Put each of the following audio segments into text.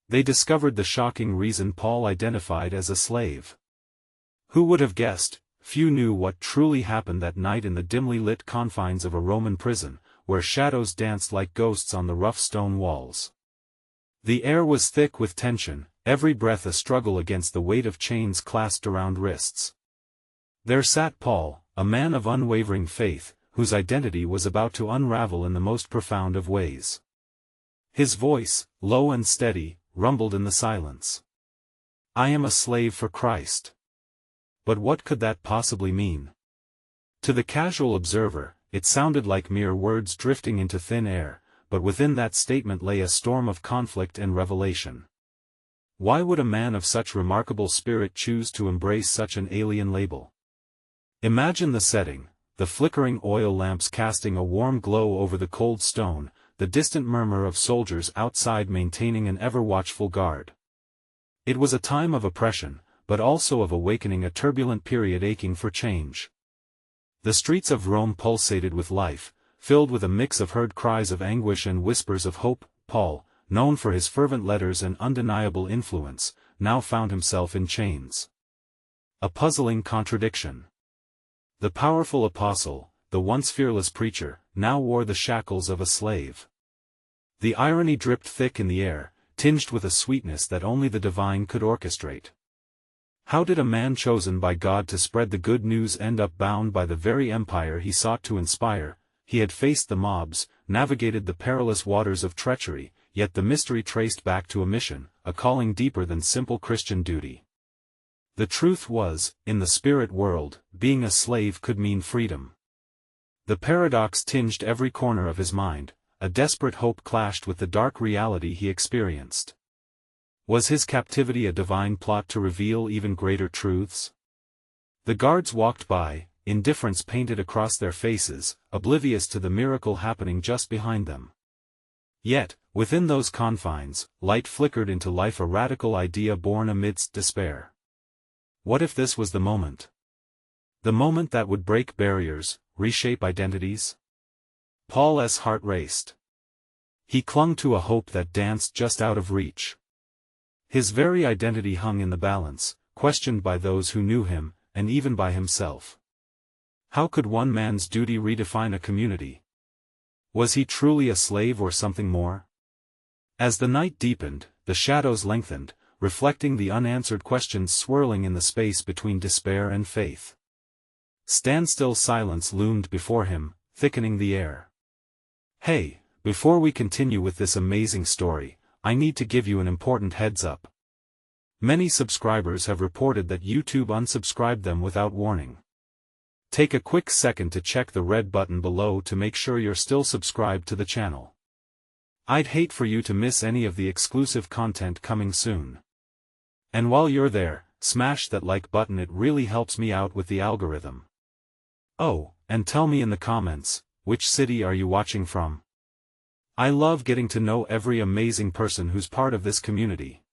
They discovered the shocking reason Paul identified as a slave. Who would have guessed? Few knew what truly happened that night in the dimly lit confines of a Roman prison, where shadows danced like ghosts on the rough stone walls. The air was thick with tension, every breath a struggle against the weight of chains clasped around wrists. There sat Paul, a man of unwavering faith, whose identity was about to unravel in the most profound of ways. His voice, low and steady, rumbled in the silence. "I am a slave for Christ." But what could that possibly mean? To the casual observer, it sounded like mere words drifting into thin air, but within that statement lay a storm of conflict and revelation. Why would a man of such remarkable spirit choose to embrace such an alien label? Imagine the setting, the flickering oil lamps casting a warm glow over the cold stone, the distant murmur of soldiers outside maintaining an ever-watchful guard. It was a time of oppression, but also of awakening, a turbulent period aching for change. The streets of Rome pulsated with life, filled with a mix of heard cries of anguish and whispers of hope. Paul, known for his fervent letters and undeniable influence, now found himself in chains. A puzzling contradiction. The powerful apostle, the once fearless preacher, now wore the shackles of a slave. The irony dripped thick in the air, tinged with a sweetness that only the divine could orchestrate. How did a man chosen by God to spread the good news end up bound by the very empire he sought to inspire? He had faced the mobs, navigated the perilous waters of treachery, yet the mystery traced back to a mission, a calling deeper than simple Christian duty. The truth was, in the spirit world, being a slave could mean freedom. The paradox tinged every corner of his mind, a desperate hope clashed with the dark reality he experienced. Was his captivity a divine plot to reveal even greater truths? The guards walked by, indifference painted across their faces, oblivious to the miracle happening just behind them. Yet, within those confines, light flickered into life, a radical idea born amidst despair. What if this was the moment? The moment that would break barriers, reshape identities? Paul's heart raced. He clung to a hope that danced just out of reach. His very identity hung in the balance, questioned by those who knew him, and even by himself. How could one man's duty redefine a community? Was he truly a slave or something more? As the night deepened, the shadows lengthened, reflecting the unanswered questions swirling in the space between despair and faith. Standstill silence loomed before him, thickening the air. Hey, before we continue with this amazing story, I need to give you an important heads up. Many subscribers have reported that YouTube unsubscribed them without warning. Take a quick second to check the red button below to make sure you're still subscribed to the channel. I'd hate for you to miss any of the exclusive content coming soon. And while you're there, smash that like button, it really helps me out with the algorithm. Oh, and tell me in the comments, which city are you watching from? I love getting to know every amazing person who's part of this community.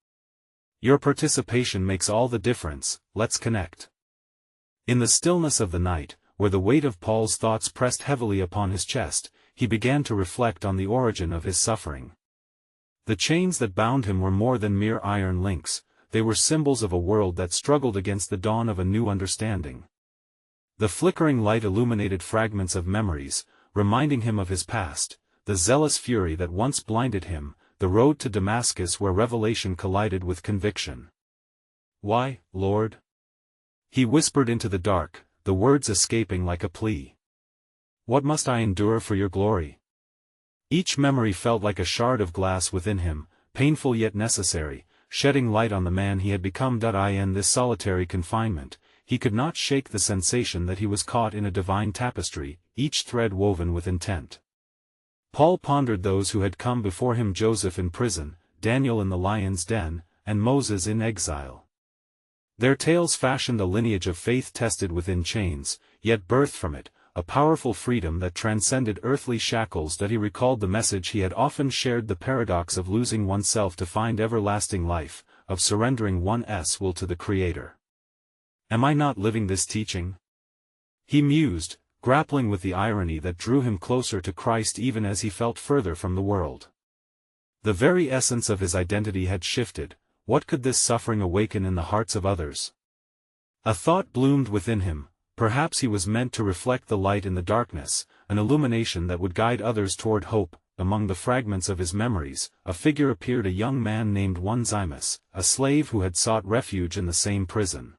Your participation makes all the difference. Let's connect. In the stillness of the night, where the weight of Paul's thoughts pressed heavily upon his chest, he began to reflect on the origin of his suffering. The chains that bound him were more than mere iron links, they were symbols of a world that struggled against the dawn of a new understanding. The flickering light illuminated fragments of memories, reminding him of his past, the zealous fury that once blinded him, the road to Damascus where revelation collided with conviction. "Why, Lord?" he whispered into the dark, the words escaping like a plea. "What must I endure for your glory?" Each memory felt like a shard of glass within him, painful yet necessary, shedding light on the man he had become. In this solitary confinement, he could not shake the sensation that he was caught in a divine tapestry, each thread woven with intent. Paul pondered those who had come before him: Joseph in prison, Daniel in the lion's den, and Moses in exile. Their tales fashioned a lineage of faith tested within chains, yet birthed from it, a powerful freedom that transcended earthly shackles. He recalled the message he had often shared: the paradox of losing oneself to find everlasting life, of surrendering one's will to the Creator. Am I not living this teaching? He mused, grappling with the irony that drew him closer to Christ even as he felt further from the world. The very essence of his identity had shifted. What could this suffering awaken in the hearts of others? A thought bloomed within him. Perhaps he was meant to reflect the light in the darkness, an illumination that would guide others toward hope. Among the fragments of his memories, a figure appeared, a young man named Onesimus, a slave who had sought refuge in the same prison.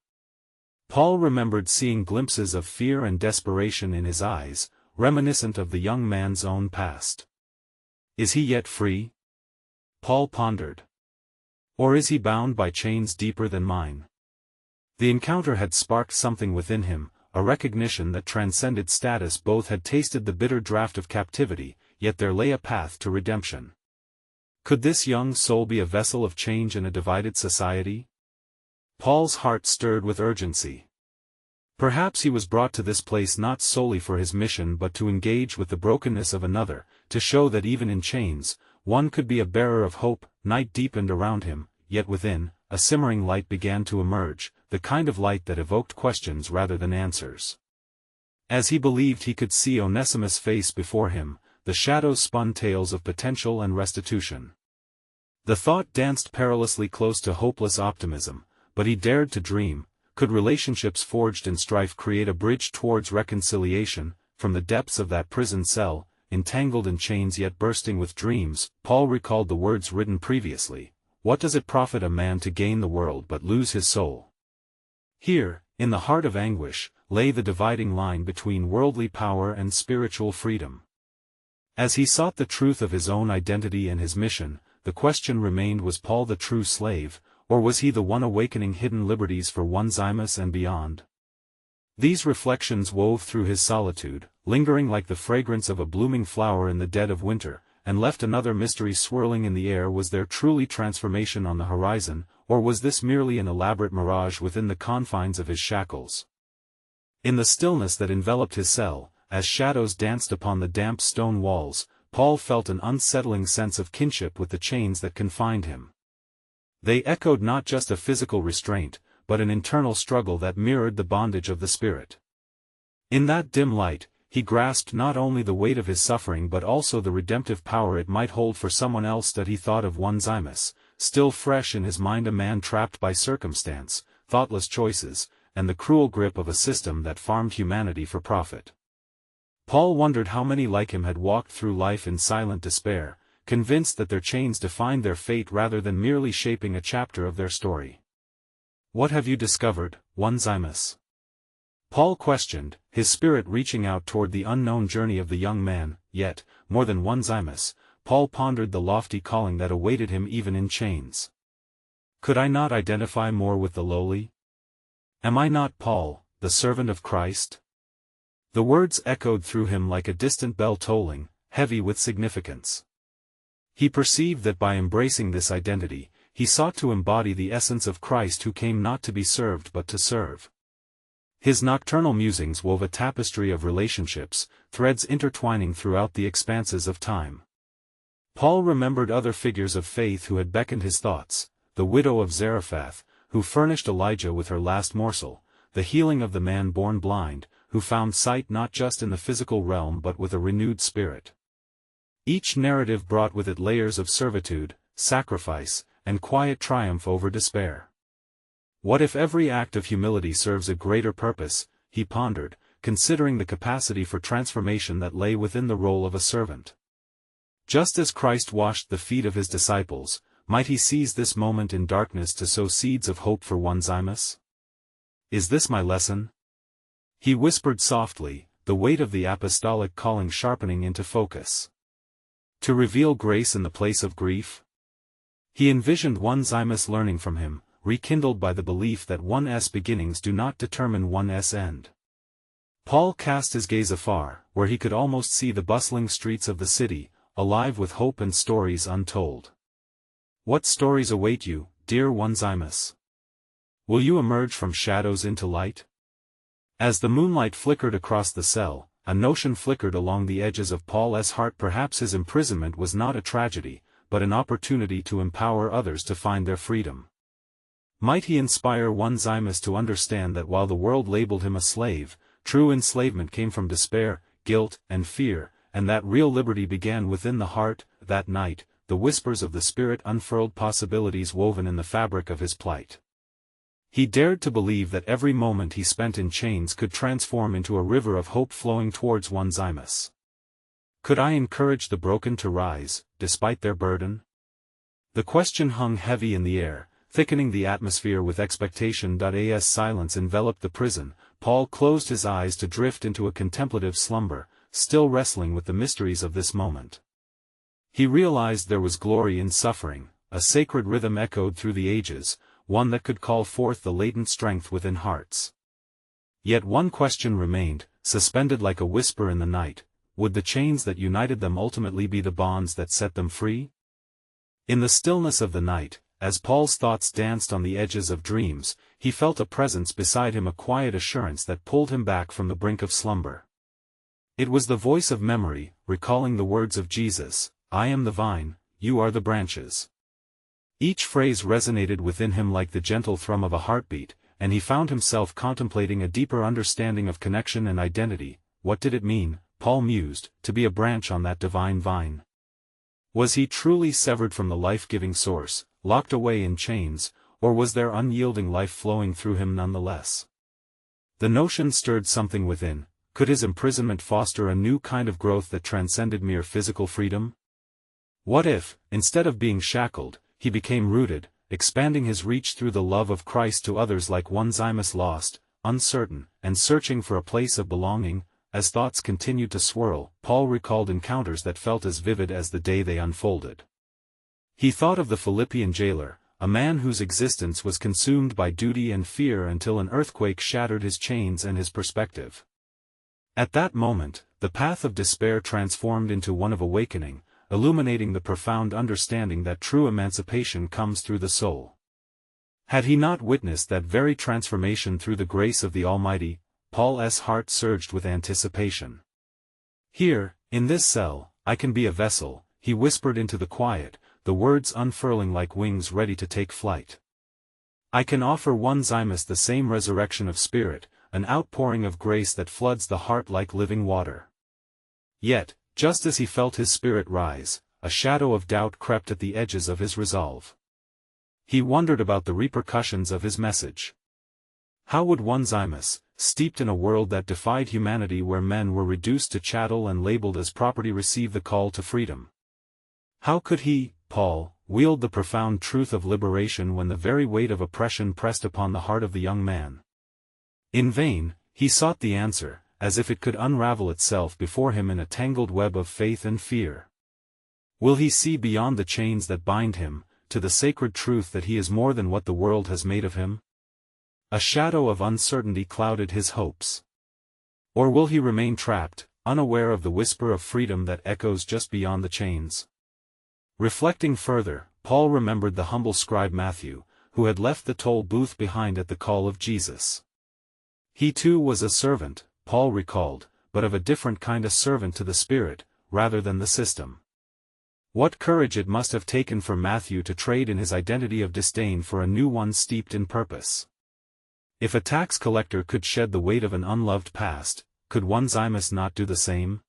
Paul remembered seeing glimpses of fear and desperation in his eyes, reminiscent of the young man's own past. Is he yet free? Paul pondered. Or is he bound by chains deeper than mine? The encounter had sparked something within him, a recognition that transcended status. Both had tasted the bitter draught of captivity, yet there lay a path to redemption. Could this young soul be a vessel of change in a divided society? Paul's heart stirred with urgency. Perhaps he was brought to this place not solely for his mission but to engage with the brokenness of another, to show that even in chains, one could be a bearer of hope. Night deepened around him, yet within, a simmering light began to emerge, the kind of light that evoked questions rather than answers. As he believed he could see Onesimus' face before him, the shadows spun tales of potential and restitution. The thought danced perilously close to hopeless optimism, but he dared to dream. Could relationships forged in strife create a bridge towards reconciliation? From the depths of that prison cell, entangled in chains yet bursting with dreams, Paul recalled the words written previously, "What does it profit a man to gain the world but lose his soul?" Here, in the heart of anguish, lay the dividing line between worldly power and spiritual freedom. As he sought the truth of his own identity and his mission, the question remained: was Paul the true slave, or was he the one awakening hidden liberties for Onesimus and beyond? These reflections wove through his solitude, lingering like the fragrance of a blooming flower in the dead of winter, and left another mystery swirling in the air. Was there truly transformation on the horizon, or was this merely an elaborate mirage within the confines of his shackles? In the stillness that enveloped his cell, as shadows danced upon the damp stone walls, Paul felt an unsettling sense of kinship with the chains that confined him. They echoed not just a physical restraint, but an internal struggle that mirrored the bondage of the spirit. In that dim light, he grasped not only the weight of his suffering but also the redemptive power it might hold for someone else. That he thought of Onesimus, still fresh in his mind, a man trapped by circumstance, thoughtless choices, and the cruel grip of a system that farmed humanity for profit. Paul wondered how many like him had walked through life in silent despair, convinced that their chains defined their fate rather than merely shaping a chapter of their story. "What have you discovered, Onesimus?" Paul questioned, his spirit reaching out toward the unknown journey of the young man. Yet, more than Onesimus, Paul pondered the lofty calling that awaited him even in chains. Could I not identify more with the lowly? Am I not Paul, the servant of Christ? The words echoed through him like a distant bell tolling, heavy with significance. He perceived that by embracing this identity, he sought to embody the essence of Christ, who came not to be served but to serve. His nocturnal musings wove a tapestry of relationships, threads intertwining throughout the expanses of time. Paul remembered other figures of faith who had beckoned his thoughts: the widow of Zarephath, who furnished Elijah with her last morsel; the healing of the man born blind, who found sight not just in the physical realm but with a renewed spirit. Each narrative brought with it layers of servitude, sacrifice, and quiet triumph over despair. What if every act of humility serves a greater purpose, he pondered, considering the capacity for transformation that lay within the role of a servant. Just as Christ washed the feet of his disciples, might he seize this moment in darkness to sow seeds of hope for Onesimus? "Is this my lesson?" he whispered softly, the weight of the apostolic calling sharpening into focus. To reveal grace in the place of grief? He envisioned Onesimus learning from him, rekindled by the belief that one's beginnings do not determine one's end. Paul cast his gaze afar, where he could almost see the bustling streets of the city, alive with hope and stories untold. What stories await you, dear Onesimus? Will you emerge from shadows into light? As the moonlight flickered across the cell, a notion flickered along the edges of Paul's heart. Perhaps his imprisonment was not a tragedy, but an opportunity to empower others to find their freedom. Might he inspire Onesimus to understand that while the world labeled him a slave, true enslavement came from despair, guilt, and fear, and that real liberty began within the heart. That night, the whispers of the Spirit unfurled possibilities woven in the fabric of his plight. He dared to believe that every moment he spent in chains could transform into a river of hope flowing towards Onesimus. Could I encourage the broken to rise, despite their burden? The question hung heavy in the air, thickening the atmosphere with expectation. As silence enveloped the prison, Paul closed his eyes to drift into a contemplative slumber, still wrestling with the mysteries of this moment. He realized there was glory in suffering, a sacred rhythm echoed through the ages, one that could call forth the latent strength within hearts. Yet one question remained, suspended like a whisper in the night: would the chains that united them ultimately be the bonds that set them free? In the stillness of the night, as Paul's thoughts danced on the edges of dreams, he felt a presence beside him, a quiet assurance that pulled him back from the brink of slumber. It was the voice of memory, recalling the words of Jesus, "I am the vine, you are the branches." Each phrase resonated within him like the gentle thrum of a heartbeat, and he found himself contemplating a deeper understanding of connection and identity. What did it mean, Paul mused, to be a branch on that divine vine? Was he truly severed from the life-giving source, locked away in chains, or was there unyielding life flowing through him nonetheless? The notion stirred something within. Could his imprisonment foster a new kind of growth that transcended mere physical freedom? What if, instead of being shackled, he became rooted, expanding his reach through the love of Christ to others like Onesimus, lost, uncertain, and searching for a place of belonging? As thoughts continued to swirl, Paul recalled encounters that felt as vivid as the day they unfolded. He thought of the Philippian jailer, a man whose existence was consumed by duty and fear until an earthquake shattered his chains and his perspective. At that moment, the path of despair transformed into one of awakening, illuminating the profound understanding that true emancipation comes through the soul. Had he not witnessed that very transformation through the grace of the Almighty? Paul's heart surged with anticipation. "Here, in this cell, I can be a vessel," he whispered into the quiet, the words unfurling like wings ready to take flight. "I can offer Onesimus the same resurrection of spirit, an outpouring of grace that floods the heart like living water." Yet, just as he felt his spirit rise, a shadow of doubt crept at the edges of his resolve. He wondered about the repercussions of his message. How would Onesimus, steeped in a world that defied humanity where men were reduced to chattel and labeled as property, receive the call to freedom? How could he, Paul, wield the profound truth of liberation when the very weight of oppression pressed upon the heart of the young man? In vain, he sought the answer, as if it could unravel itself before him in a tangled web of faith and fear. Will he see beyond the chains that bind him, to the sacred truth that he is more than what the world has made of him? A shadow of uncertainty clouded his hopes. Or will he remain trapped, unaware of the whisper of freedom that echoes just beyond the chains? Reflecting further, Paul remembered the humble scribe Matthew, who had left the toll booth behind at the call of Jesus. He too was a servant, Paul recalled, but of a different kind, a servant to the Spirit, rather than the system. What courage it must have taken for Matthew to trade in his identity of disdain for a new one steeped in purpose. If a tax collector could shed the weight of an unloved past, could Onesimus not do the same?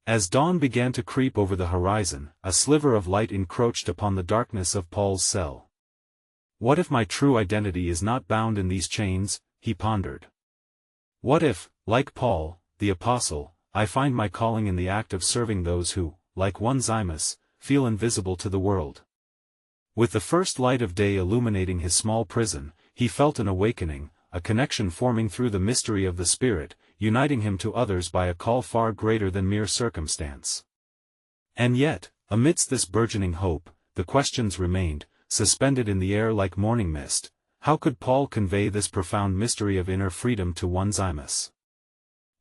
As dawn began to creep over the horizon, a sliver of light encroached upon the darkness of Paul's cell. What if my true identity is not bound in these chains? He pondered. What if, like Paul, the apostle, I find my calling in the act of serving those who, like Onesimus, feel invisible to the world? With the first light of day illuminating his small prison, he felt an awakening, a connection forming through the mystery of the Spirit, uniting him to others by a call far greater than mere circumstance. And yet, amidst this burgeoning hope, the questions remained, suspended in the air like morning mist. How could Paul convey this profound mystery of inner freedom to Onesimus?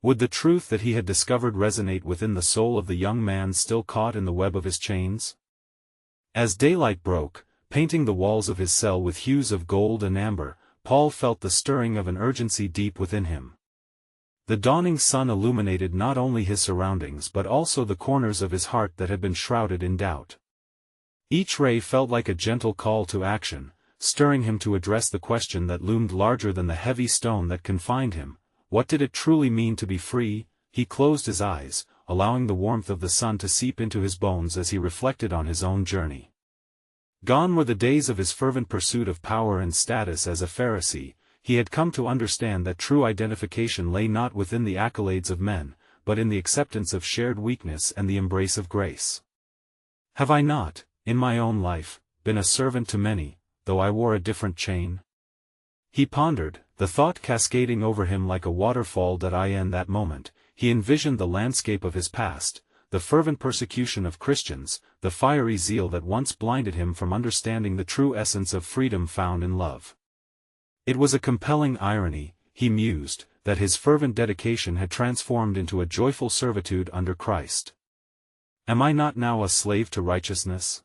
Would the truth that he had discovered resonate within the soul of the young man still caught in the web of his chains? As daylight broke, painting the walls of his cell with hues of gold and amber, Paul felt the stirring of an urgency deep within him. The dawning sun illuminated not only his surroundings but also the corners of his heart that had been shrouded in doubt. Each ray felt like a gentle call to action, stirring him to address the question that loomed larger than the heavy stone that confined him: what did it truly mean to be free? He closed his eyes, allowing the warmth of the sun to seep into his bones as he reflected on his own journey. Gone were the days of his fervent pursuit of power and status as a Pharisee. He had come to understand that true identification lay not within the accolades of men, but in the acceptance of shared weakness and the embrace of grace. Have I not, in my own life, been a servant to many, though I wore a different chain? He pondered, the thought cascading over him like a waterfall in that moment. He envisioned the landscape of his past, the fervent persecution of Christians, the fiery zeal that once blinded him from understanding the true essence of freedom found in love. It was a compelling irony, he mused, that his fervent dedication had transformed into a joyful servitude under Christ. Am I not now a slave to righteousness?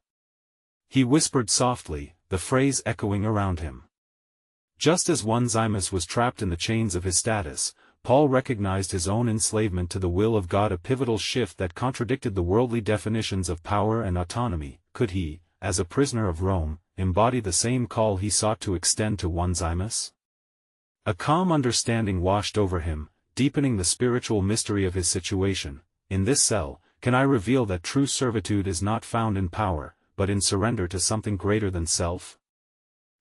He whispered softly, the phrase echoing around him. Just as Onesimus was trapped in the chains of his status, Paul recognized his own enslavement to the will of God, a pivotal shift that contradicted the worldly definitions of power and autonomy. Could he, as a prisoner of Rome, embody the same call he sought to extend to Onesimus? A calm understanding washed over him, deepening the spiritual mystery of his situation. In this cell, can I reveal that true servitude is not found in power, but in surrender to something greater than self?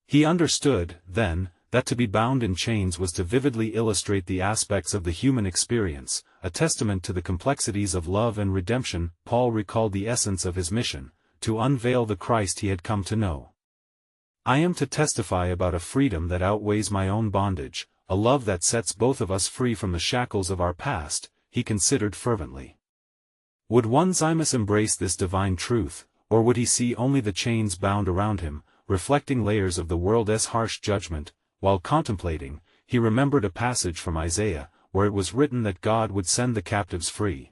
He understood, then, that to be bound in chains was to vividly illustrate the aspects of the human experience, a testament to the complexities of love and redemption. Paul recalled the essence of his mission, to unveil the Christ he had come to know. I am to testify about a freedom that outweighs my own bondage, a love that sets both of us free from the shackles of our past, he considered fervently. Would Onesimus embrace this divine truth, or would he see only the chains bound around him, reflecting layers of the world's harsh judgment? While contemplating, he remembered a passage from Isaiah, where it was written that God would send the captives free.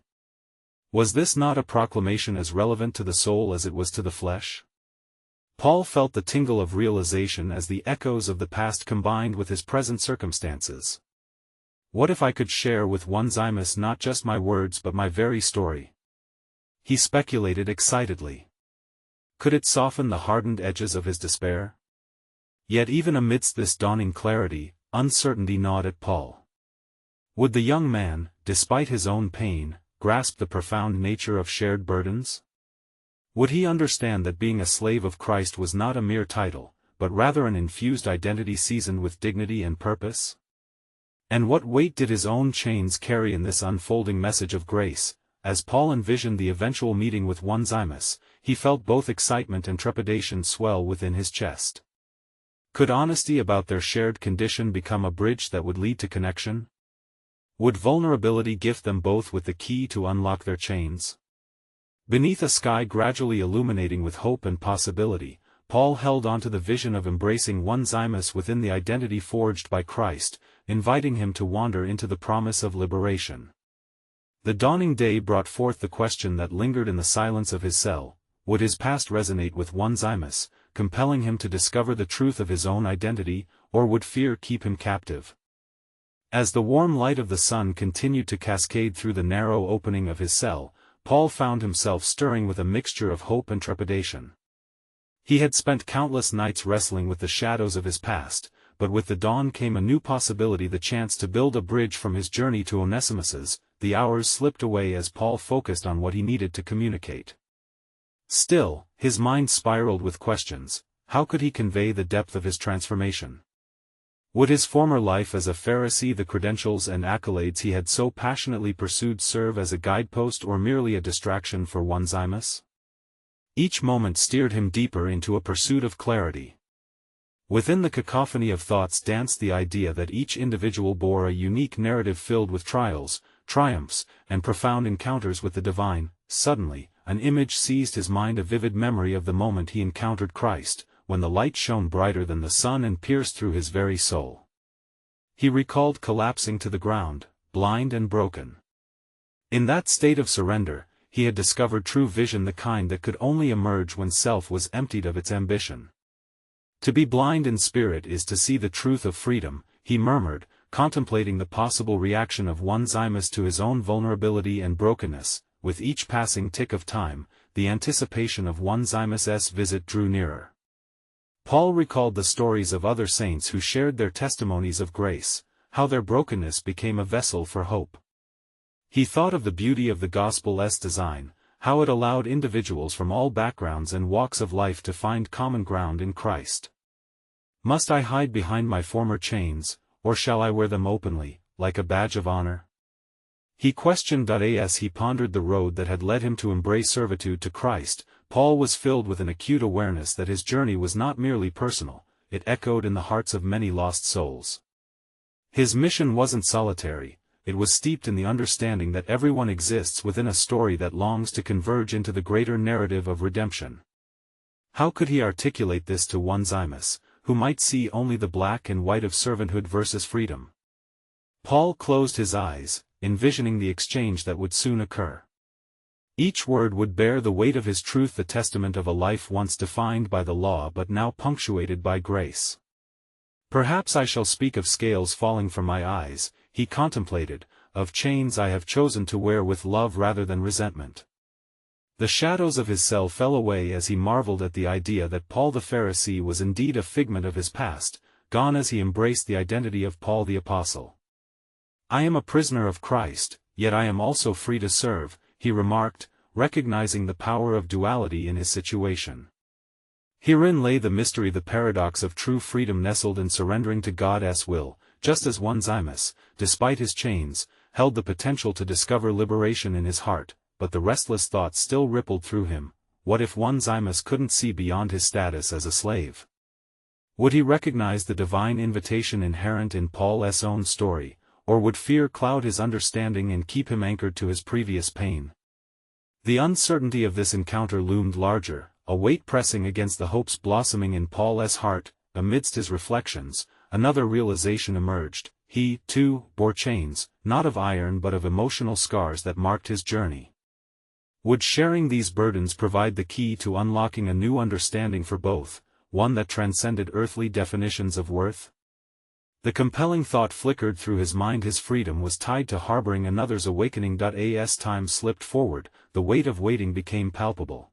Was this not a proclamation as relevant to the soul as it was to the flesh? Paul felt the tingle of realization as the echoes of the past combined with his present circumstances. What if I could share with Onesimus not just my words but my very story? He speculated excitedly. Could it soften the hardened edges of his despair? Yet even amidst this dawning clarity, uncertainty gnawed at Paul. Would the young man, despite his own pain, grasp the profound nature of shared burdens? Would he understand that being a slave of Christ was not a mere title, but rather an infused identity seasoned with dignity and purpose? And what weight did his own chains carry in this unfolding message of grace? As Paul envisioned the eventual meeting with Onesimus, he felt both excitement and trepidation swell within his chest. Could honesty about their shared condition become a bridge that would lead to connection? Would vulnerability gift them both with the key to unlock their chains? Beneath a sky gradually illuminating with hope and possibility, Paul held on to the vision of embracing Onesimus within the identity forged by Christ, inviting him to wander into the promise of liberation. The dawning day brought forth the question that lingered in the silence of his cell: would his past resonate with Onesimus, compelling him to discover the truth of his own identity, or would fear keep him captive? As the warm light of the sun continued to cascade through the narrow opening of his cell, Paul found himself stirring with a mixture of hope and trepidation. He had spent countless nights wrestling with the shadows of his past, but with the dawn came a new possibility, the chance to build a bridge from his journey to Onesimus's. The hours slipped away as Paul focused on what he needed to communicate. Still, his mind spiraled with questions. How could he convey the depth of his transformation? Would his former life as a Pharisee, the credentials and accolades he had so passionately pursued, serve as a guidepost or merely a distraction for Onesimus? Each moment steered him deeper into a pursuit of clarity. Within the cacophony of thoughts danced the idea that each individual bore a unique narrative filled with trials, triumphs, and profound encounters with the divine. Suddenly, an image seized his mind, a vivid memory of the moment he encountered Christ, when the light shone brighter than the sun and pierced through his very soul. He recalled collapsing to the ground, blind and broken. In that state of surrender, he had discovered true vision, the kind that could only emerge when self was emptied of its ambition. To be blind in spirit is to see the truth of freedom, he murmured, contemplating the possible reaction of Onesimus to his own vulnerability and brokenness. With each passing tick of time, the anticipation of Onesimus's visit drew nearer. Paul recalled the stories of other saints who shared their testimonies of grace, how their brokenness became a vessel for hope. He thought of the beauty of the gospel's design, how it allowed individuals from all backgrounds and walks of life to find common ground in Christ. Must I hide behind my former chains, or shall I wear them openly, like a badge of honor? He questioned. As he pondered the road that had led him to embrace servitude to Christ, Paul was filled with an acute awareness that his journey was not merely personal, it echoed in the hearts of many lost souls. His mission wasn't solitary, it was steeped in the understanding that everyone exists within a story that longs to converge into the greater narrative of redemption. How could he articulate this to Onesimus, who might see only the black and white of servanthood versus freedom? Paul closed his eyes, envisioning the exchange that would soon occur. Each word would bear the weight of his truth, the testament of a life once defined by the law but now punctuated by grace. Perhaps I shall speak of scales falling from my eyes, he contemplated, of chains I have chosen to wear with love rather than resentment. The shadows of his cell fell away as he marveled at the idea that Paul the Pharisee was indeed a figment of his past, gone as he embraced the identity of Paul the Apostle. I am a prisoner of Christ, yet I am also free to serve, he remarked, recognizing the power of duality in his situation. Herein lay the mystery, the paradox of true freedom nestled in surrendering to God's will, just as Onesimus, despite his chains, held the potential to discover liberation in his heart, but the restless thought still rippled through him: what if Onesimus couldn't see beyond his status as a slave? Would he recognize the divine invitation inherent in Paul's own story, or would fear cloud his understanding and keep him anchored to his previous pain? The uncertainty of this encounter loomed larger, a weight pressing against the hopes blossoming in Paul's heart. Amidst his reflections, another realization emerged: he, too, bore chains, not of iron but of emotional scars that marked his journey. Would sharing these burdens provide the key to unlocking a new understanding for both, one that transcended earthly definitions of worth? The compelling thought flickered through his mind: his freedom was tied to harboring another's awakening. As time slipped forward, the weight of waiting became palpable.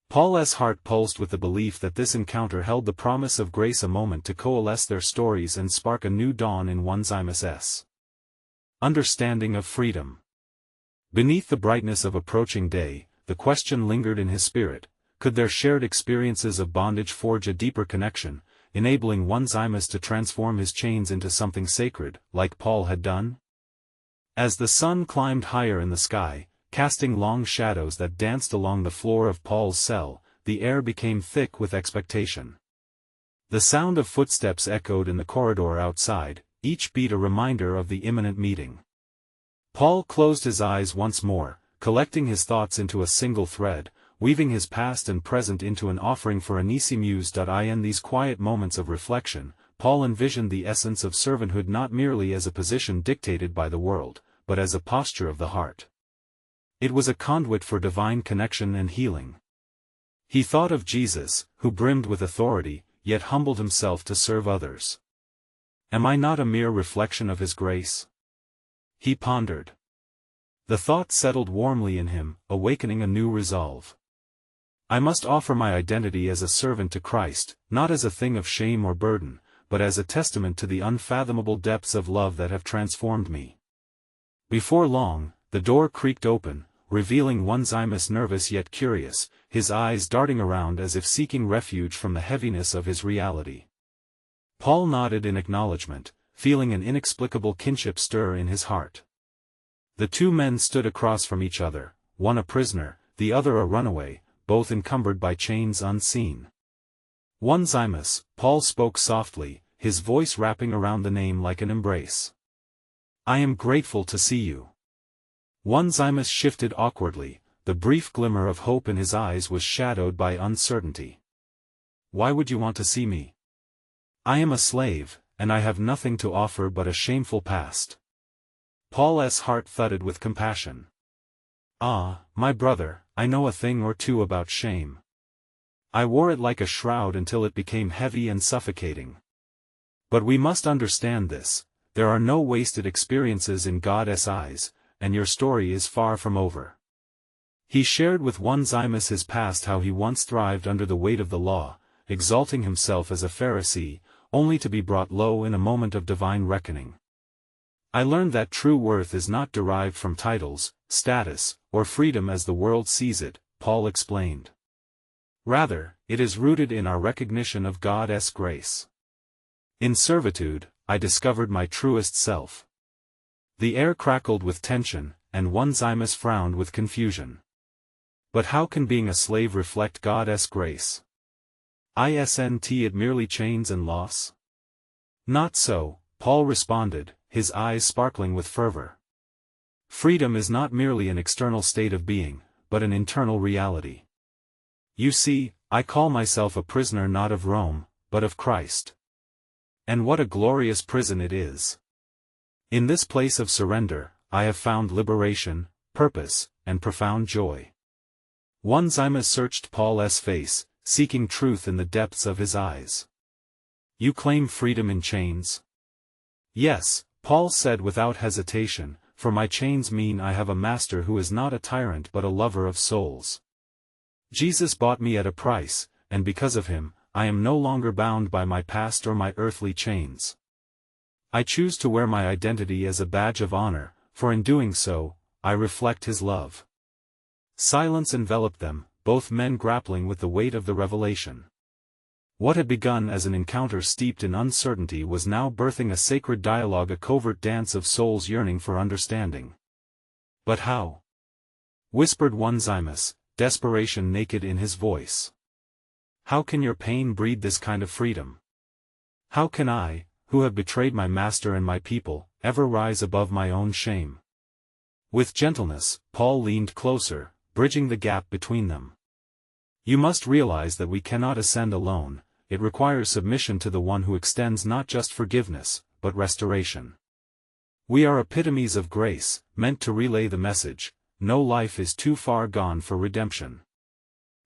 Paul's heart pulsed with the belief that this encounter held the promise of grace, a moment to coalesce their stories and spark a new dawn in Onesimus's understanding of freedom. Beneath the brightness of approaching day, the question lingered in his spirit: could their shared experiences of bondage forge a deeper connection, enabling Onesimus to transform his chains into something sacred, like Paul had done? As the sun climbed higher in the sky, casting long shadows that danced along the floor of Paul's cell, the air became thick with expectation. The sound of footsteps echoed in the corridor outside, each beat a reminder of the imminent meeting. Paul closed his eyes once more, collecting his thoughts into a single thread, weaving his past and present into an offering for Onesimus. In these quiet moments of reflection, Paul envisioned the essence of servanthood not merely as a position dictated by the world, but as a posture of the heart. It was a conduit for divine connection and healing. He thought of Jesus, who brimmed with authority, yet humbled himself to serve others. Am I not a mere reflection of His grace? He pondered. The thought settled warmly in him, awakening a new resolve. I must offer my identity as a servant to Christ, not as a thing of shame or burden, but as a testament to the unfathomable depths of love that have transformed me. Before long, the door creaked open, revealing Onesimus, nervous yet curious, his eyes darting around as if seeking refuge from the heaviness of his reality. Paul nodded in acknowledgement, feeling an inexplicable kinship stir in his heart. The two men stood across from each other, one a prisoner, the other a runaway, both encumbered by chains unseen. Onesimus, Paul spoke softly, his voice wrapping around the name like an embrace. I am grateful to see you. Onesimus shifted awkwardly, the brief glimmer of hope in his eyes was shadowed by uncertainty. Why would you want to see me? I am a slave, and I have nothing to offer but a shameful past. Paul's heart thudded with compassion. Ah, my brother, I know a thing or two about shame. I wore it like a shroud until it became heavy and suffocating. But we must understand this: there are no wasted experiences in God's eyes, and your story is far from over. He shared with Onesimus his past, how he once thrived under the weight of the law, exalting himself as a Pharisee, only to be brought low in a moment of divine reckoning. I learned that true worth is not derived from titles, status, or freedom as the world sees it, Paul explained. Rather, it is rooted in our recognition of God's grace. In servitude, I discovered my truest self. The air crackled with tension, and Onesimus frowned with confusion. But how can being a slave reflect God's grace? Isn't it merely chains and loss? Not so, Paul responded, his eyes sparkling with fervor. Freedom is not merely an external state of being, but an internal reality. You see, I call myself a prisoner not of Rome, but of Christ. And what a glorious prison it is! In this place of surrender, I have found liberation, purpose, and profound joy. Onesimus searched Paul's face, seeking truth in the depths of his eyes. You claim freedom in chains? Yes, Paul said without hesitation, for my chains mean I have a master who is not a tyrant but a lover of souls. Jesus bought me at a price, and because of him, I am no longer bound by my past or my earthly chains. I choose to wear my identity as a badge of honor, for in doing so, I reflect his love. Silence enveloped them, both men grappling with the weight of the revelation. What had begun as an encounter steeped in uncertainty was now birthing a sacred dialogue, a covert dance of souls yearning for understanding. But how? Whispered Onesimus, desperation naked in his voice. How can your pain breed this kind of freedom? How can I, who have betrayed my master and my people, ever rise above my own shame? With gentleness, Paul leaned closer, bridging the gap between them. You must realize that we cannot ascend alone. It requires submission to the one who extends not just forgiveness, but restoration. We are epitomes of grace, meant to relay the message, no life is too far gone for redemption.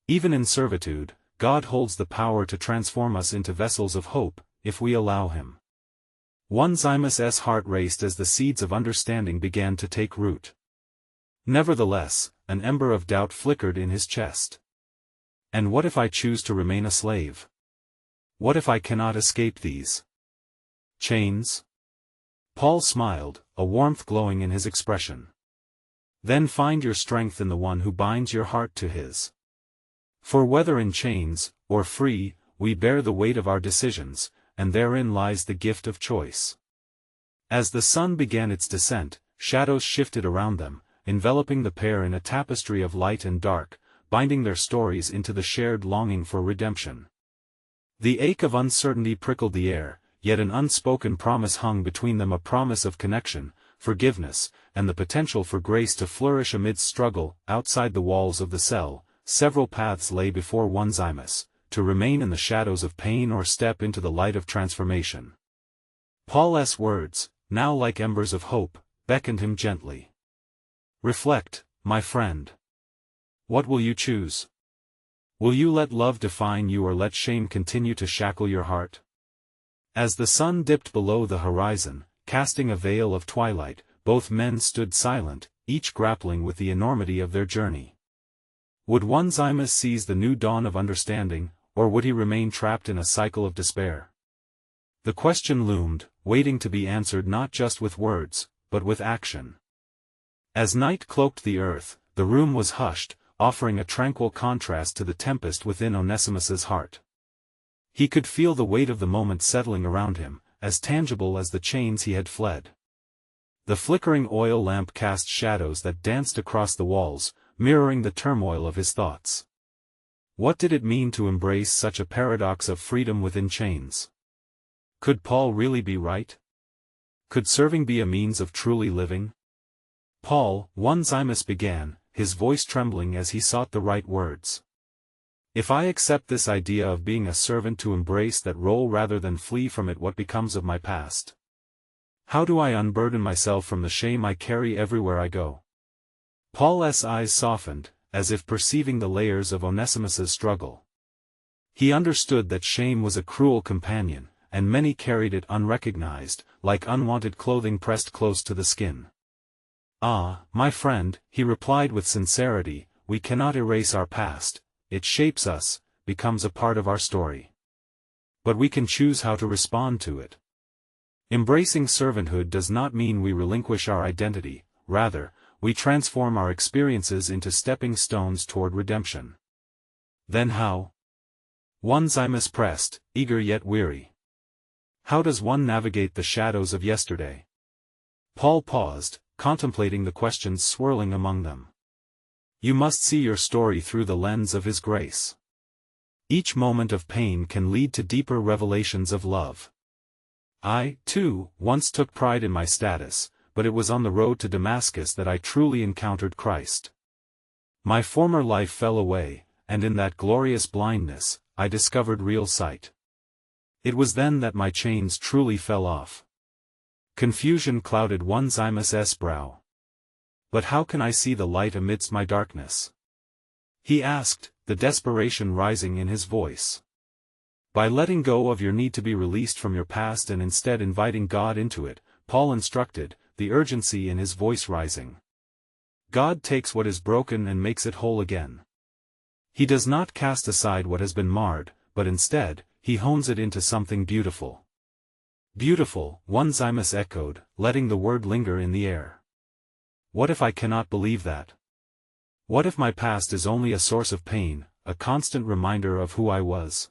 Even in servitude, God holds the power to transform us into vessels of hope, if we allow him. Onesimus' heart raced as the seeds of understanding began to take root. Nevertheless, an ember of doubt flickered in his chest. And what if I choose to remain a slave? What if I cannot escape these chains? Paul smiled, a warmth glowing in his expression. Then find your strength in the one who binds your heart to his. For whether in chains, or free, we bear the weight of our decisions, and therein lies the gift of choice. As the sun began its descent, shadows shifted around them, enveloping the pair in a tapestry of light and dark, binding their stories into the shared longing for redemption. The ache of uncertainty prickled the air, yet an unspoken promise hung between them, a promise of connection, forgiveness, and the potential for grace to flourish amidst struggle. Outside the walls of the cell, several paths lay before Onesimus, to remain in the shadows of pain or step into the light of transformation. Paul's words, now like embers of hope, beckoned him gently. Reflect, my friend. What will you choose? Will you let love define you or let shame continue to shackle your heart? As the sun dipped below the horizon, casting a veil of twilight, both men stood silent, each grappling with the enormity of their journey. Would Onesimus seize the new dawn of understanding, or would he remain trapped in a cycle of despair? The question loomed, waiting to be answered not just with words, but with action. As night cloaked the earth, the room was hushed, offering a tranquil contrast to the tempest within Onesimus's heart. He could feel the weight of the moment settling around him, as tangible as the chains he had fled. The flickering oil lamp cast shadows that danced across the walls, mirroring the turmoil of his thoughts. What did it mean to embrace such a paradox of freedom within chains? Could Paul really be right? Could serving be a means of truly living? Paul, Onesimus began, his voice trembling as he sought the right words. If I accept this idea of being a servant, to embrace that role rather than flee from it, what becomes of my past? How do I unburden myself from the shame I carry everywhere I go? Paul's eyes softened, as if perceiving the layers of Onesimus's struggle. He understood that shame was a cruel companion, and many carried it unrecognized, like unwanted clothing pressed close to the skin. Ah, my friend, he replied with sincerity, we cannot erase our past. It shapes us, becomes a part of our story. But we can choose how to respond to it. Embracing servanthood does not mean we relinquish our identity, rather, we transform our experiences into stepping stones toward redemption. Then how? Onesimus pressed, eager yet weary. How does one navigate the shadows of yesterday? Paul paused, contemplating the questions swirling among them. You must see your story through the lens of His grace. Each moment of pain can lead to deeper revelations of love. I, too, once took pride in my status, but it was on the road to Damascus that I truly encountered Christ. My former life fell away, and in that glorious blindness, I discovered real sight. It was then that my chains truly fell off. Confusion clouded Onesimus's brow. But how can I see the light amidst my darkness? He asked, the desperation rising in his voice. By letting go of your need to be released from your past and instead inviting God into it, Paul instructed, the urgency in his voice rising. God takes what is broken and makes it whole again. He does not cast aside what has been marred, but instead, He hones it into something beautiful. Beautiful, Onesimus echoed, letting the word linger in the air. What if I cannot believe that? What if my past is only a source of pain, a constant reminder of who I was?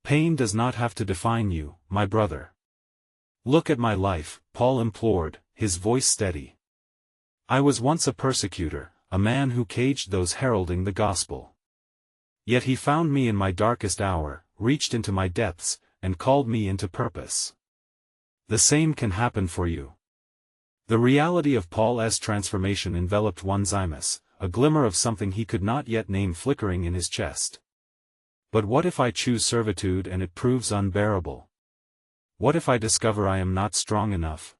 Pain does not have to define you, my brother. Look at my life, Paul implored, his voice steady. I was once a persecutor, a man who caged those heralding the gospel. Yet He found me in my darkest hour, reached into my depths, and called me into purpose. The same can happen for you. The reality of Paul's transformation enveloped Onesimus, a glimmer of something he could not yet name flickering in his chest. But what if I choose servitude and it proves unbearable? What if I discover I am not strong enough?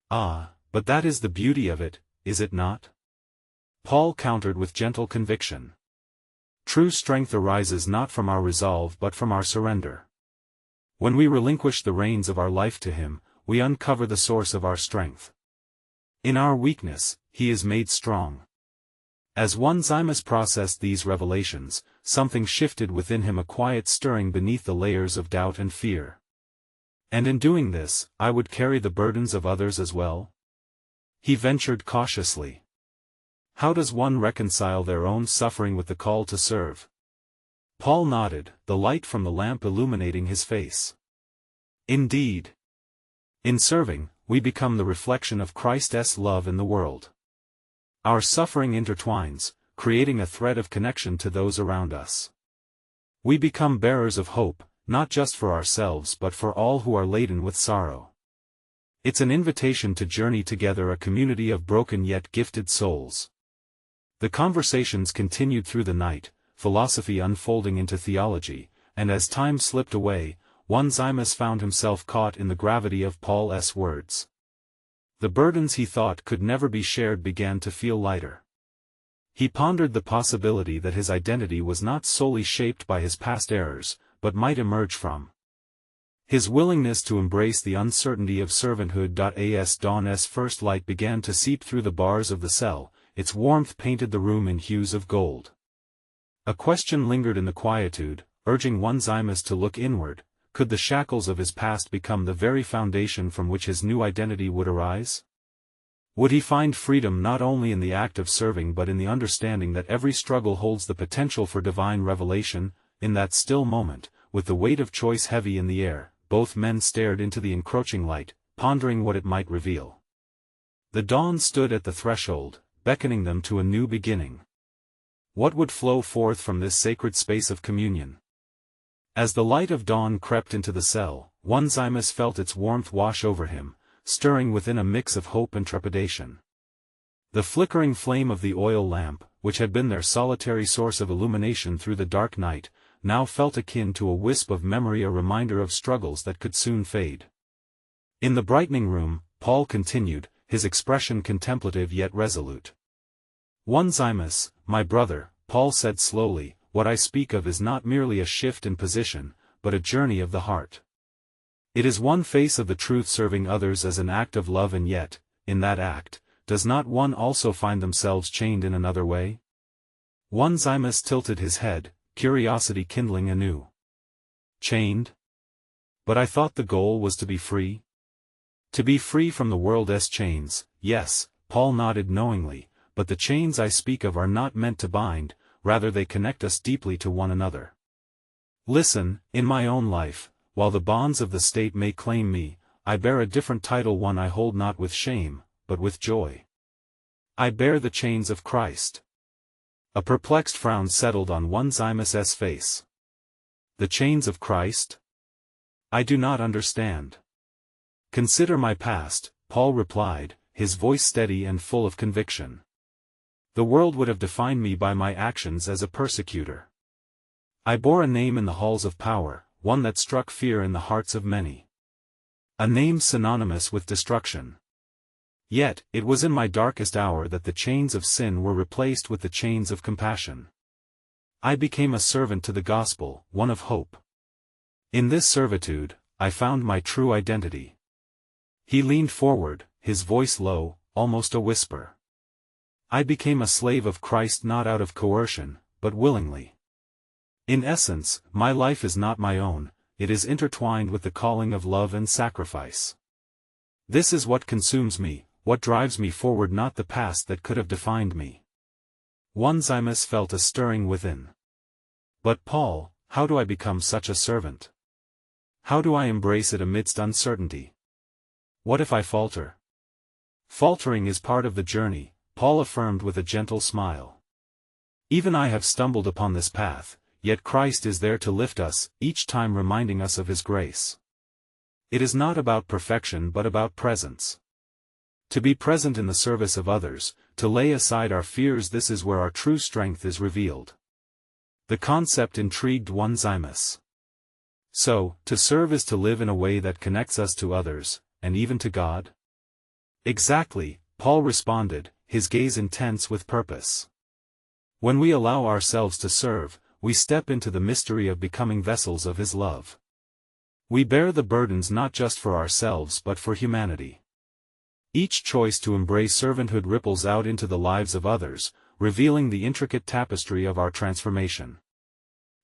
Ah, but that is the beauty of it, is it not? Paul countered with gentle conviction. True strength arises not from our resolve but from our surrender. When we relinquish the reins of our life to Him, we uncover the source of our strength. In our weakness, He is made strong. As Onesimus processed these revelations, something shifted within him, a quiet stirring beneath the layers of doubt and fear. And in doing this, I would carry the burdens of others as well? He ventured cautiously. How does one reconcile their own suffering with the call to serve? Paul nodded, the light from the lamp illuminating his face. Indeed. In serving, we become the reflection of Christ's love in the world. Our suffering intertwines, creating a thread of connection to those around us. We become bearers of hope, not just for ourselves but for all who are laden with sorrow. It's an invitation to journey together, a community of broken yet gifted souls. The conversations continued through the night, philosophy unfolding into theology, and as time slipped away, Onesimus found himself caught in the gravity of Paul's words. The burdens he thought could never be shared began to feel lighter. He pondered the possibility that his identity was not solely shaped by his past errors, but might emerge from his willingness to embrace the uncertainty of servanthood. As dawn's first light began to seep through the bars of the cell, its warmth painted the room in hues of gold. A question lingered in the quietude, urging Onesimus to look inward. Could the shackles of his past become the very foundation from which his new identity would arise? Would he find freedom not only in the act of serving but in the understanding that every struggle holds the potential for divine revelation? In that still moment, with the weight of choice heavy in the air, both men stared into the encroaching light, pondering what it might reveal. The dawn stood at the threshold, beckoning them to a new beginning. What would flow forth from this sacred space of communion? As the light of dawn crept into the cell, Onesimus felt its warmth wash over him, stirring within a mix of hope and trepidation. The flickering flame of the oil lamp, which had been their solitary source of illumination through the dark night, now felt akin to a wisp of memory, a reminder of struggles that could soon fade. In the brightening room, Paul continued, his expression contemplative yet resolute. Onesimus, my brother, Paul said slowly, what I speak of is not merely a shift in position, but a journey of the heart. It is one face of the truth, serving others as an act of love, and yet, in that act, does not one also find themselves chained in another way? Onesimus tilted his head, curiosity kindling anew. Chained? But I thought the goal was to be free? To be free from the world's chains, yes, Paul nodded knowingly, but the chains I speak of are not meant to bind, rather they connect us deeply to one another. Listen, in my own life, while the bonds of the state may claim me, I bear a different title, one I hold not with shame, but with joy. I bear the chains of Christ. A perplexed frown settled on Onesimus's face. The chains of Christ? I do not understand. Consider my past, Paul replied, his voice steady and full of conviction. The world would have defined me by my actions as a persecutor. I bore a name in the halls of power, one that struck fear in the hearts of many. A name synonymous with destruction. Yet, it was in my darkest hour that the chains of sin were replaced with the chains of compassion. I became a servant to the gospel, one of hope. In this servitude, I found my true identity. He leaned forward, his voice low, almost a whisper. I became a slave of Christ not out of coercion, but willingly. In essence, my life is not my own, it is intertwined with the calling of love and sacrifice. This is what consumes me, what drives me forward, not the past that could have defined me. Onesimus felt a stirring within. But Paul, how do I become such a servant? How do I embrace it amidst uncertainty? What if I falter? Faltering is part of the journey, Paul affirmed with a gentle smile. Even I have stumbled upon this path, yet Christ is there to lift us, each time reminding us of his grace. It is not about perfection but about presence. To be present in the service of others, to lay aside our fears, this is where our true strength is revealed. The concept intrigued Onesimus. So, to serve is to live in a way that connects us to others, and even to God? Exactly, Paul responded, his gaze intense with purpose. When we allow ourselves to serve, we step into the mystery of becoming vessels of his love. We bear the burdens not just for ourselves but for humanity. Each choice to embrace servanthood ripples out into the lives of others, revealing the intricate tapestry of our transformation.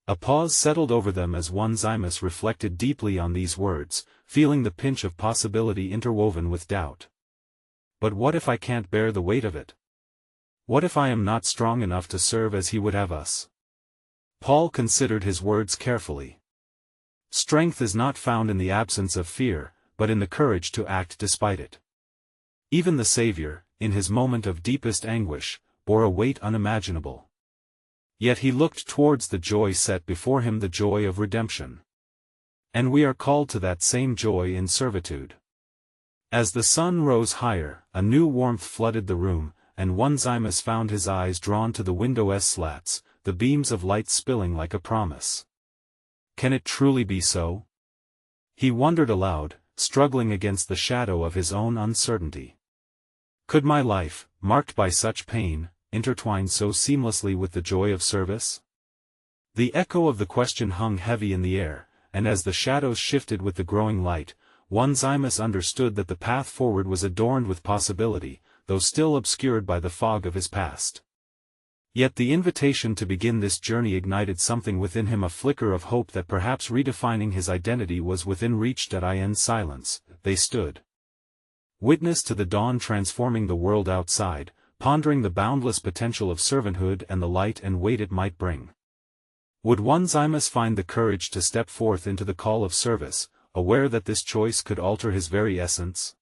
A pause settled over them as Onesimus reflected deeply on these words, feeling the pinch of possibility interwoven with doubt. But what if I can't bear the weight of it? What if I am not strong enough to serve as he would have us? Paul considered his words carefully. Strength is not found in the absence of fear, but in the courage to act despite it. Even the Savior, in his moment of deepest anguish, bore a weight unimaginable. Yet he looked towards the joy set before him, the joy of redemption. And we are called to that same joy in servitude. As the sun rose higher, a new warmth flooded the room, and Onesimus found his eyes drawn to the window's slats, the beams of light spilling like a promise. Can it truly be so? He wondered aloud, struggling against the shadow of his own uncertainty. Could my life, marked by such pain, intertwine so seamlessly with the joy of service? The echo of the question hung heavy in the air, and as the shadows shifted with the growing light, Onesimus understood that the path forward was adorned with possibility, though still obscured by the fog of his past. Yet the invitation to begin this journey ignited something within him, a flicker of hope that perhaps redefining his identity was within reach. In silence, they stood. Witness to the dawn transforming the world outside, pondering the boundless potential of servanthood and the light and weight it might bring. Would Onesimus find the courage to step forth into the call of service, aware that this choice could alter his very essence?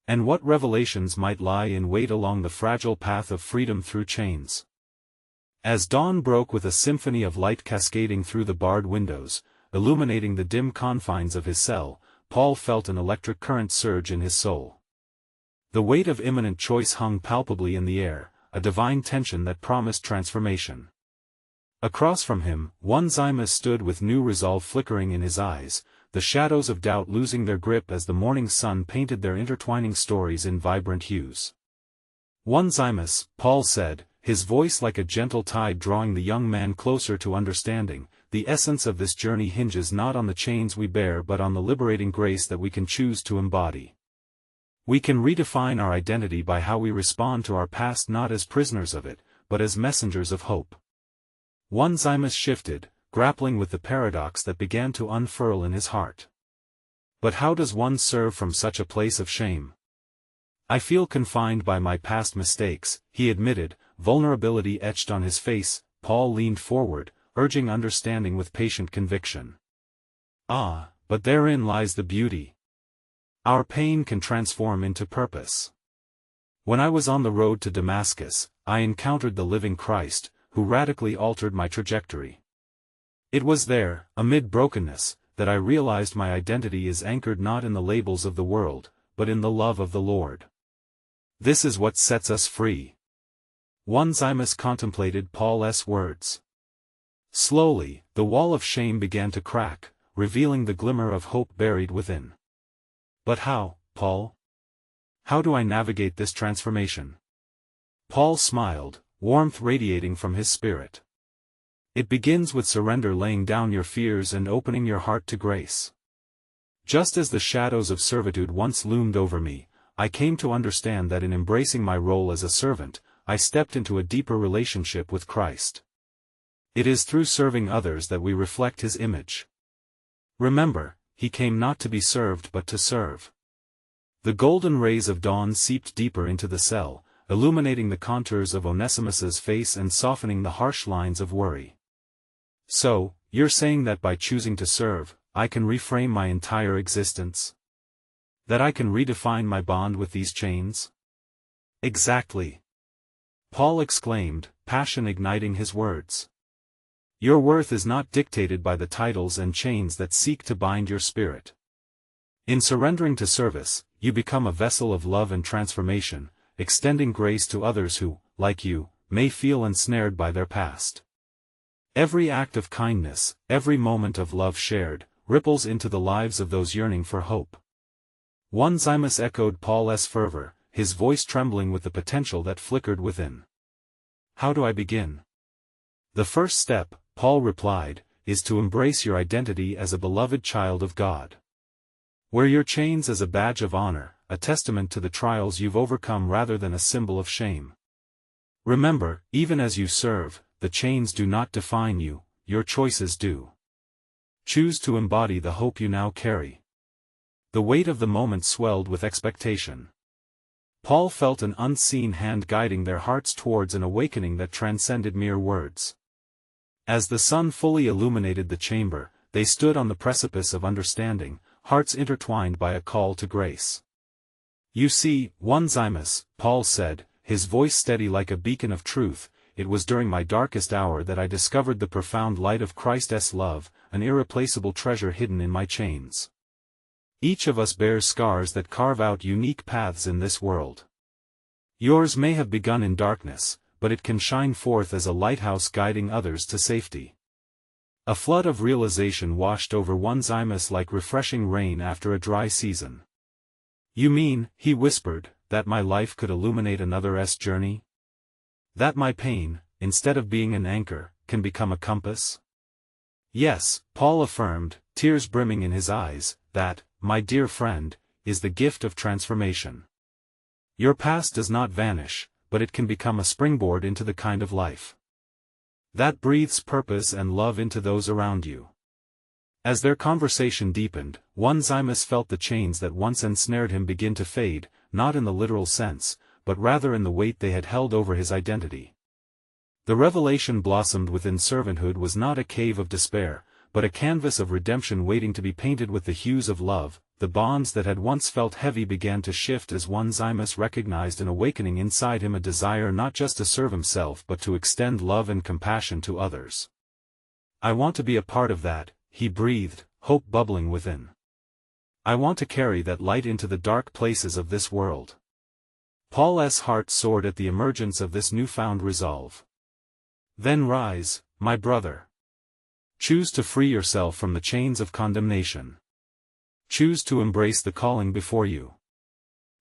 And what revelations might lie in wait along the fragile path of freedom through chains? As dawn broke with a symphony of light cascading through the barred windows, illuminating the dim confines of his cell, Paul felt an electric current surge in his soul. The weight of imminent choice hung palpably in the air, a divine tension that promised transformation. Across from him, Onesimus stood with new resolve flickering in his eyes, the shadows of doubt losing their grip as the morning sun painted their intertwining stories in vibrant hues. Onesimus, Paul said, his voice like a gentle tide drawing the young man closer to understanding, the essence of this journey hinges not on the chains we bear but on the liberating grace that we can choose to embody. We can redefine our identity by how we respond to our past, not as prisoners of it, but as messengers of hope. Onesimus shifted, grappling with the paradox that began to unfurl in his heart. But how does one serve from such a place of shame? I feel confined by my past mistakes, he admitted, vulnerability etched on his face. Paul leaned forward, urging understanding with patient conviction. Ah, but therein lies the beauty. Our pain can transform into purpose. When I was on the road to Damascus, I encountered the living Christ, who radically altered my trajectory. It was there, amid brokenness, that I realized my identity is anchored not in the labels of the world, but in the love of the Lord. This is what sets us free. Onesimus contemplated Paul's words. Slowly, the wall of shame began to crack, revealing the glimmer of hope buried within. But how, Paul? How do I navigate this transformation? Paul smiled, warmth radiating from his spirit. It begins with surrender, laying down your fears and opening your heart to grace. Just as the shadows of servitude once loomed over me, I came to understand that in embracing my role as a servant, I stepped into a deeper relationship with Christ. It is through serving others that we reflect His image. Remember, He came not to be served but to serve. The golden rays of dawn seeped deeper into the cell, illuminating the contours of Onesimus's face and softening the harsh lines of worry. So, you're saying that by choosing to serve, I can reframe my entire existence? That I can redefine my bond with these chains? Exactly. Paul exclaimed, passion igniting his words. Your worth is not dictated by the titles and chains that seek to bind your spirit. In surrendering to service, you become a vessel of love and transformation, extending grace to others who, like you, may feel ensnared by their past. Every act of kindness, every moment of love shared, ripples into the lives of those yearning for hope. Onesimus echoed Paul's fervor, his voice trembling with the potential that flickered within. How do I begin? The first step, Paul replied, is to embrace your identity as a beloved child of God. Wear your chains as a badge of honor, a testament to the trials you've overcome rather than a symbol of shame. Remember, even as you serve, the chains do not define you, your choices do. Choose to embody the hope you now carry. The weight of the moment swelled with expectation. Paul felt an unseen hand guiding their hearts towards an awakening that transcended mere words. As the sun fully illuminated the chamber, they stood on the precipice of understanding, hearts intertwined by a call to grace. You see, Onesimus, Paul said, his voice steady like a beacon of truth, it was during my darkest hour that I discovered the profound light of Christ's love, an irreplaceable treasure hidden in my chains. Each of us bears scars that carve out unique paths in this world. Yours may have begun in darkness, but it can shine forth as a lighthouse guiding others to safety. A flood of realization washed over Onesimus like refreshing rain after a dry season. You mean, he whispered, that my life could illuminate another's journey? That my pain, instead of being an anchor, can become a compass? Yes, Paul affirmed, tears brimming in his eyes, that, my dear friend, is the gift of transformation. Your past does not vanish, but it can become a springboard into the kind of life that breathes purpose and love into those around you. As their conversation deepened, Onesimus felt the chains that once ensnared him begin to fade, not in the literal sense, but rather in the weight they had held over his identity. The revelation blossomed within servanthood was not a cave of despair, but a canvas of redemption waiting to be painted with the hues of love. The bonds that had once felt heavy began to shift as Onesimus recognized an awakening inside him, a desire not just to serve himself but to extend love and compassion to others. I want to be a part of that, he breathed, hope bubbling within. I want to carry that light into the dark places of this world. Paul's heart soared at the emergence of this newfound resolve. Then rise, my brother. Choose to free yourself from the chains of condemnation. Choose to embrace the calling before you.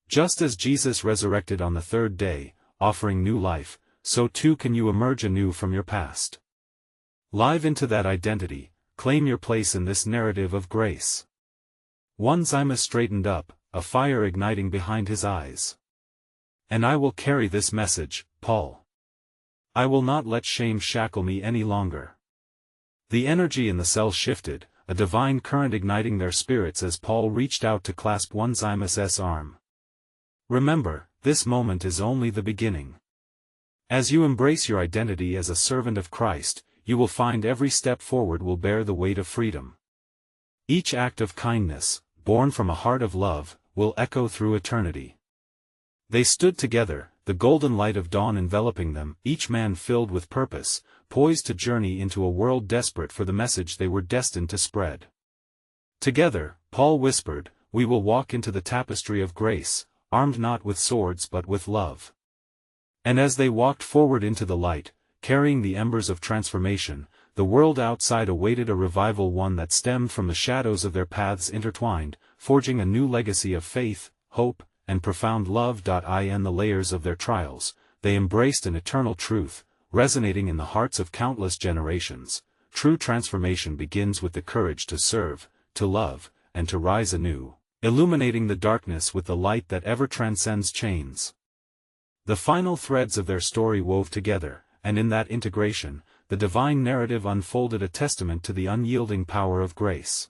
Just as Jesus resurrected on the third day, offering new life, so too can you emerge anew from your past. Live into that identity, claim your place in this narrative of grace. Onesimus straightened up, a fire igniting behind his eyes. And I will carry this message, Paul. I will not let shame shackle me any longer. The energy in the cell shifted, a divine current igniting their spirits as Paul reached out to clasp Onesimus's arm. Remember, this moment is only the beginning. As you embrace your identity as a servant of Christ, you will find every step forward will bear the weight of freedom. Each act of kindness, born from a heart of love, will echo through eternity. They stood together, the golden light of dawn enveloping them, each man filled with purpose, poised to journey into a world desperate for the message they were destined to spread. Together, Paul whispered, we will walk into the tapestry of grace, armed not with swords but with love. And as they walked forward into the light, carrying the embers of transformation, the world outside awaited a revival, one that stemmed from the shadows of their paths intertwined, forging a new legacy of faith, hope, and profound love. In the layers of their trials, they embraced an eternal truth, resonating in the hearts of countless generations. True transformation begins with the courage to serve, to love, and to rise anew, illuminating the darkness with the light that ever transcends chains. The final threads of their story wove together, and in that integration, the divine narrative unfolded, a testament to the unyielding power of grace.